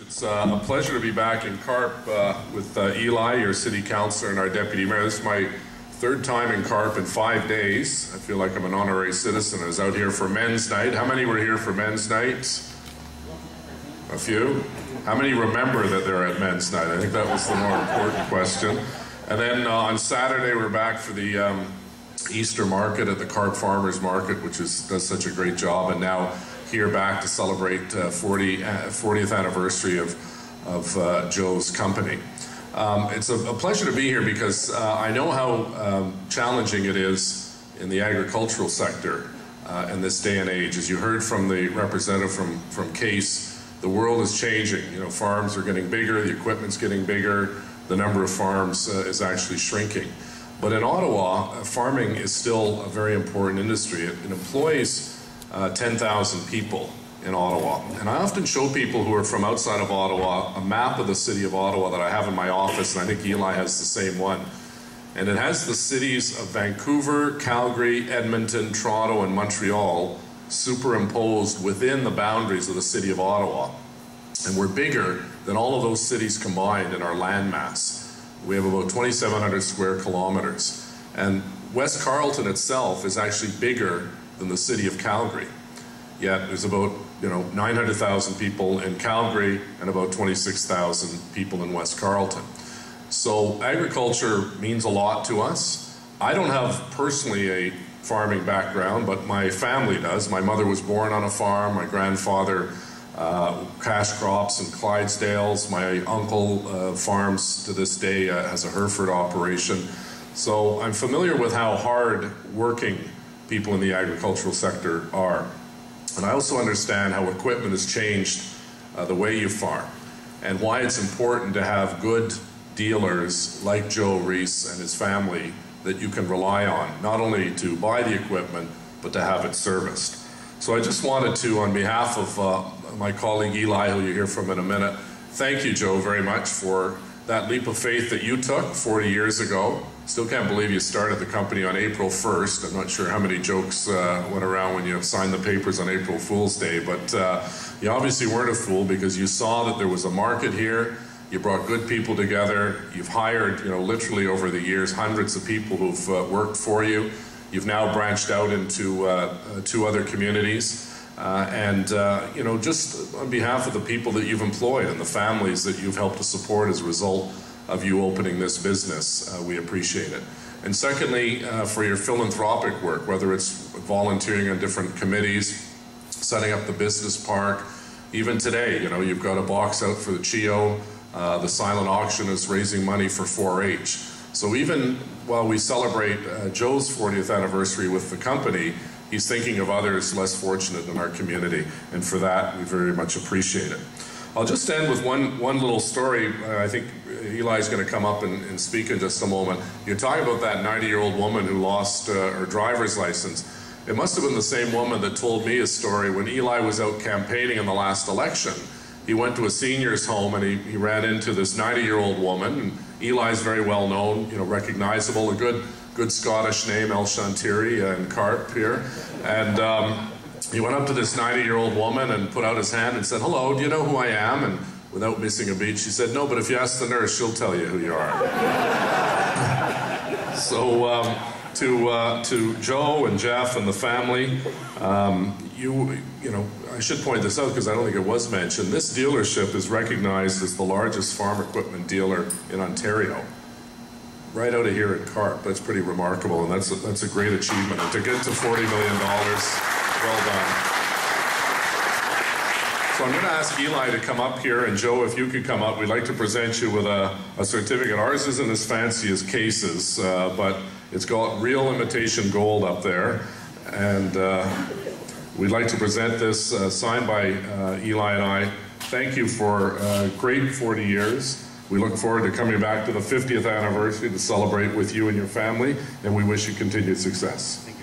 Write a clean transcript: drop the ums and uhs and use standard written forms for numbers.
It's a pleasure to be back in Carp with Eli, your city councillor and our deputy mayor. This is my third time in Carp in 5 days. I feel like I'm an honorary citizen. I was out here for men's night. How many were here for men's night? A few? How many remember that they're at men's night? I think that was the more important question. And then on Saturday we're back for the Easter market at the Carp Farmers Market, which does such a great job, and now here back to celebrate 40th anniversary of Joe's company. It's a pleasure to be here because I know how challenging it is in the agricultural sector in this day and age. As you heard from the representative from Case, the world is changing. You know, farms are getting bigger, the equipment's getting bigger, the number of farms is actually shrinking. But in Ottawa, farming is still a very important industry. It employs 10,000 people in Ottawa. And I often show people who are from outside of Ottawa a map of the city of Ottawa that I have in my office, and I think Eli has the same one. And it has the cities of Vancouver, Calgary, Edmonton, Toronto, and Montreal superimposed within the boundaries of the city of Ottawa. And we're bigger than all of those cities combined in our land mass. We have about 2,700 square kilometers. And West Carleton itself is actually bigger than the city of Calgary. Yet there's about 900,000 people in Calgary and about 26,000 people in West Carleton. So agriculture means a lot to us. I don't have personally a farming background, but my family does. My mother was born on a farm, my grandfather cash crops in Clydesdales, my uncle farms to this day has a Hereford operation. So I'm familiar with how hard working people in the agricultural sector are. And I also understand how equipment has changed the way you farm and why it's important to have good dealers like Joe Reis and his family that you can rely on, not only to buy the equipment, but to have it serviced. So I just wanted to, on behalf of my colleague Eli, who you'll hear from in a minute, thank you, Joe, very much for that leap of faith that you took 40 years ago. Still can't believe you started the company on April 1st. I'm not sure how many jokes went around when you signed the papers on April Fool's Day, but you obviously weren't a fool because you saw that there was a market here. You brought good people together. You've hired, literally over the years, hundreds of people who've worked for you. You've now branched out into 2 other communities. Just on behalf of the people that you've employed and the families that you've helped to support as a result of you opening this business, we appreciate it. And secondly, for your philanthropic work, whether it's volunteering on different committees, setting up the business park, even today, you've got a box out for the CHIO, the silent auction is raising money for 4-H. So even while we celebrate Joe's 40th anniversary with the company, he's thinking of others less fortunate in our community, and for that, we very much appreciate it. I'll just end with one little story. I think Eli's going to come up and speak in just a moment. You're talking about that 90-year-old woman who lost her driver's license. It must have been the same woman that told me a story when Eli was out campaigning in the last election. He went to a senior's home and he ran into this 90-year-old woman. And Eli's very well known, recognizable, a good Scottish name, El Shantiri in Carp here. And he went up to this 90-year-old woman and put out his hand and said, "Hello, do you know who I am?" And without missing a beat, she said, "No, but if you ask the nurse, she'll tell you who you are." So to Joe and Jeff and the family, I should point this out because I don't think it was mentioned. This dealership is recognized as the largest farm equipment dealer in Ontario. Right out of here at Carp. That's pretty remarkable, and that's a great achievement. And to get to $40 million, well done. So I'm going to ask Eli to come up here, and Joe, if you could come up, we'd like to present you with a certificate. Ours isn't as fancy as Case's, but it's got real imitation gold up there, and we'd like to present this signed by Eli and I. Thank you for a great 40 years. We look forward to coming back to the 50th anniversary to celebrate with you and your family, and we wish you continued success. Thank you.